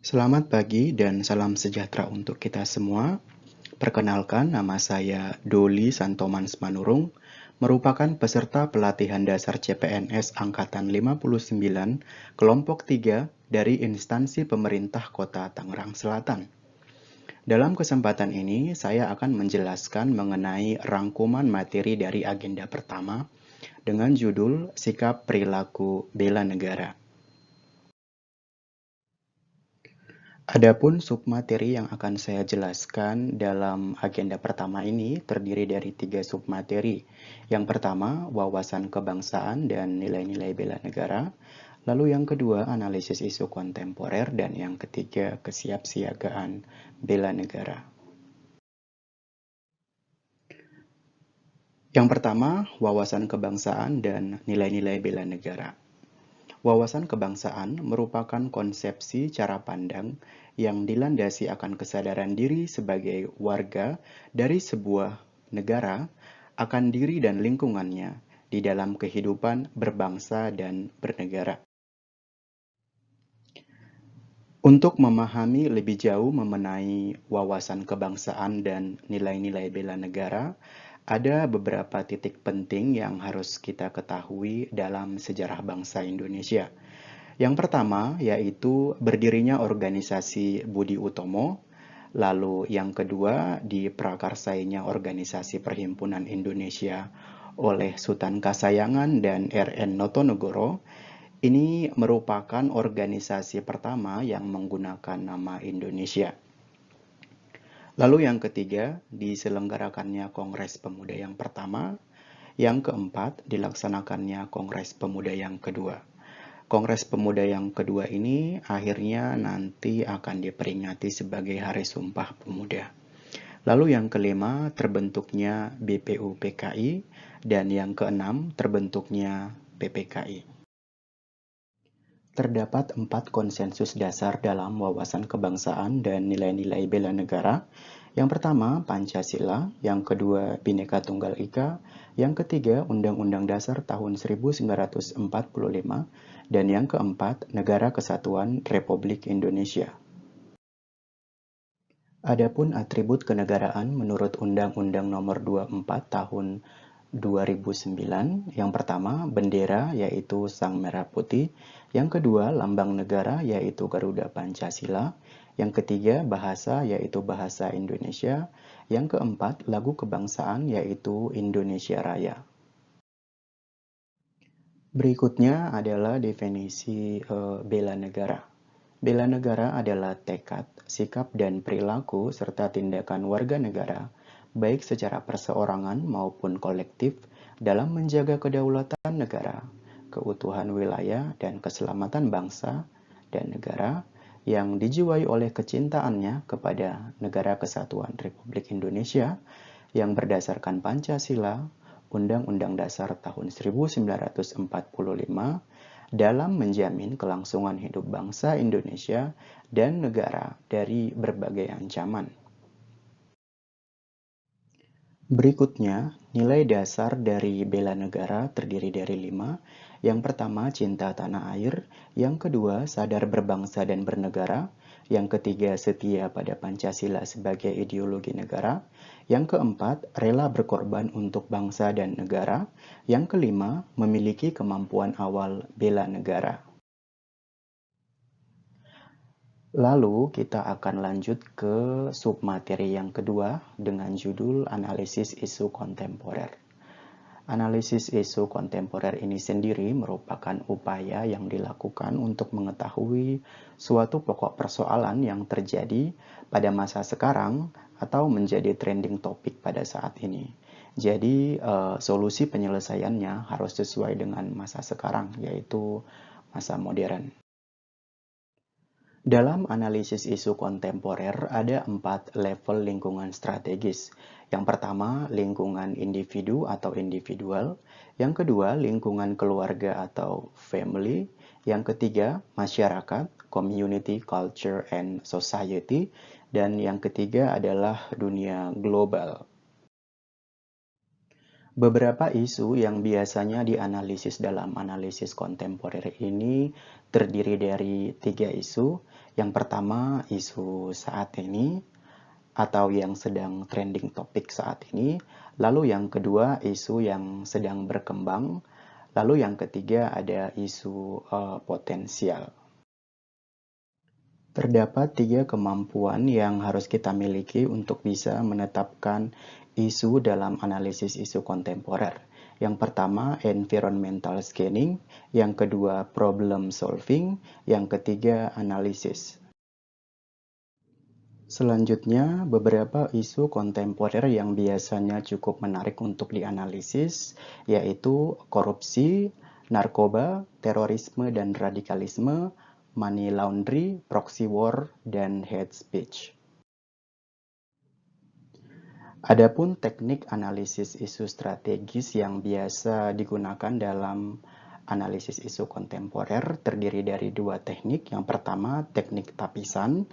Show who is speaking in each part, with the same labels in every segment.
Speaker 1: Selamat pagi dan salam sejahtera untuk kita semua. Perkenalkan, nama saya Doli Santomans Manurung, merupakan peserta pelatihan dasar CPNS Angkatan 59, kelompok 3 dari instansi pemerintah Kota Tangerang Selatan. Dalam kesempatan ini, saya akan menjelaskan mengenai rangkuman materi dari agenda pertama dengan judul Sikap Perilaku Bela Negara. Adapun submateri yang akan saya jelaskan dalam agenda pertama ini terdiri dari 3 submateri. Yang pertama, wawasan kebangsaan dan nilai-nilai bela negara. Lalu yang kedua, analisis isu kontemporer. Dan yang ketiga, kesiapsiagaan bela negara. Yang pertama, wawasan kebangsaan dan nilai-nilai bela negara. Wawasan kebangsaan merupakan konsepsi cara pandang yang dilandasi akan kesadaran diri sebagai warga dari sebuah negara akan diri dan lingkungannya di dalam kehidupan berbangsa dan bernegara. Untuk memahami lebih jauh mengenai wawasan kebangsaan dan nilai-nilai bela negara, ada beberapa titik penting yang harus kita ketahui dalam sejarah bangsa Indonesia. Yang pertama yaitu berdirinya organisasi Budi Utomo, lalu yang kedua diprakarsainya organisasi Perhimpunan Indonesia oleh Sutan Kasayangan dan R.N. Notonegoro. Ini merupakan organisasi pertama yang menggunakan nama Indonesia. Lalu yang ketiga, diselenggarakannya Kongres Pemuda yang pertama. Yang keempat, dilaksanakannya Kongres Pemuda yang kedua. Kongres Pemuda yang kedua ini akhirnya nanti akan diperingati sebagai Hari Sumpah Pemuda. Lalu yang kelima, terbentuknya BPUPKI, dan yang keenam, terbentuknya PPKI. Terdapat 4 konsensus dasar dalam wawasan kebangsaan dan nilai-nilai bela negara. Yang pertama, Pancasila. Yang kedua, Bhinneka Tunggal Ika. Yang ketiga, Undang-Undang Dasar tahun 1945. Dan yang keempat, Negara Kesatuan Republik Indonesia. Adapun atribut kenegaraan menurut Undang-Undang Nomor 24 Tahun 2009, yang pertama bendera yaitu Sang Merah Putih, yang kedua lambang negara yaitu Garuda Pancasila, yang ketiga bahasa yaitu bahasa Indonesia, yang keempat lagu kebangsaan yaitu Indonesia Raya. Berikutnya adalah definisi bela negara. Bela negara adalah tekad, sikap, dan perilaku serta tindakan warga negara, baik secara perseorangan maupun kolektif, dalam menjaga kedaulatan negara, keutuhan wilayah, dan keselamatan bangsa dan negara yang dijiwai oleh kecintaannya kepada Negara Kesatuan Republik Indonesia yang berdasarkan Pancasila, Undang-Undang Dasar tahun 1945, dalam menjamin kelangsungan hidup bangsa Indonesia dan negara dari berbagai ancaman. Berikutnya, nilai dasar dari bela negara terdiri dari 5. Yang pertama, cinta tanah air. Yang kedua, sadar berbangsa dan bernegara. Yang ketiga, setia pada Pancasila sebagai ideologi negara. Yang keempat, rela berkorban untuk bangsa dan negara. Yang kelima, memiliki kemampuan awal bela negara. Lalu kita akan lanjut ke submateri yang kedua dengan judul analisis isu kontemporer. Analisis isu kontemporer ini sendiri merupakan upaya yang dilakukan untuk mengetahui suatu pokok persoalan yang terjadi pada masa sekarang atau menjadi trending topik pada saat ini. Jadi solusi penyelesaiannya harus sesuai dengan masa sekarang, yaitu masa modern. Dalam analisis isu kontemporer ada 4 level lingkungan strategis. Yang pertama, lingkungan individu atau individual. Yang kedua, lingkungan keluarga atau family. Yang ketiga, masyarakat, community, culture, and society. Dan yang ketiga adalah dunia global. Beberapa isu yang biasanya dianalisis dalam analisis kontemporer ini terdiri dari tiga isu. Yang pertama, isu saat ini atau yang sedang trending topik saat ini. Lalu yang kedua, isu yang sedang berkembang. Lalu yang ketiga ada isu potensial. Terdapat tiga kemampuan yang harus kita miliki untuk bisa menetapkan isu dalam analisis isu kontemporer. Yang pertama, environmental scanning. Yang kedua, problem solving. Yang ketiga, analisis. Selanjutnya, beberapa isu kontemporer yang biasanya cukup menarik untuk dianalisis, yaitu korupsi, narkoba, terorisme dan radikalisme, money laundry, proxy war, dan hate speech. Adapun teknik analisis isu strategis yang biasa digunakan dalam analisis isu kontemporer terdiri dari dua teknik. Yang pertama, teknik tapisan.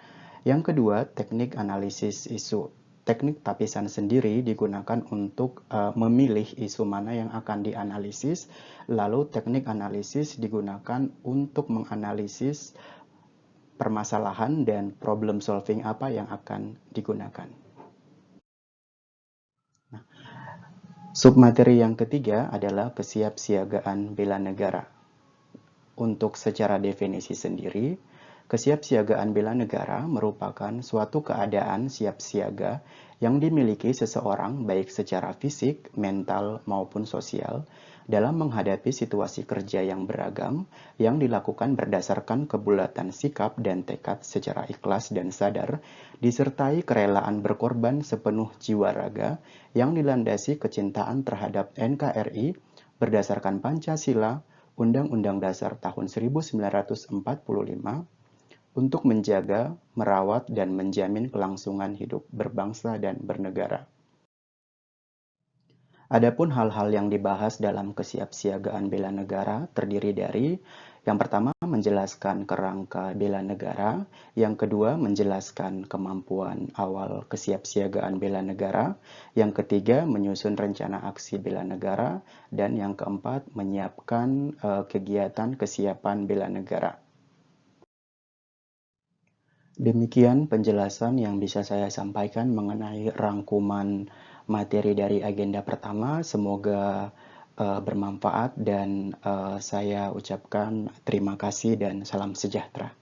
Speaker 1: Yang kedua, teknik analisis isu. Teknik tapisan sendiri digunakan untuk memilih isu mana yang akan dianalisis. Lalu teknik analisis digunakan untuk menganalisis permasalahan dan problem solving apa yang akan digunakan. Submateri yang ketiga adalah kesiapsiagaan bela negara. Untuk secara definisi sendiri, kesiapsiagaan bela negara merupakan suatu keadaan siap siaga yang dimiliki seseorang baik secara fisik, mental, maupun sosial dalam menghadapi situasi kerja yang beragam yang dilakukan berdasarkan kebulatan sikap dan tekad secara ikhlas dan sadar, disertai kerelaan berkorban sepenuh jiwa raga yang dilandasi kecintaan terhadap NKRI berdasarkan Pancasila, Undang-Undang Dasar tahun 1945, untuk menjaga, merawat, dan menjamin kelangsungan hidup berbangsa dan bernegara. Adapun hal-hal yang dibahas dalam kesiapsiagaan bela negara terdiri dari yang pertama menjelaskan kerangka bela negara, yang kedua menjelaskan kemampuan awal kesiapsiagaan bela negara, yang ketiga menyusun rencana aksi bela negara, dan yang keempat menyiapkan kegiatan kesiapan bela negara. Demikian penjelasan yang bisa saya sampaikan mengenai rangkuman materi dari agenda pertama. Semoga bermanfaat dan saya ucapkan terima kasih dan salam sejahtera.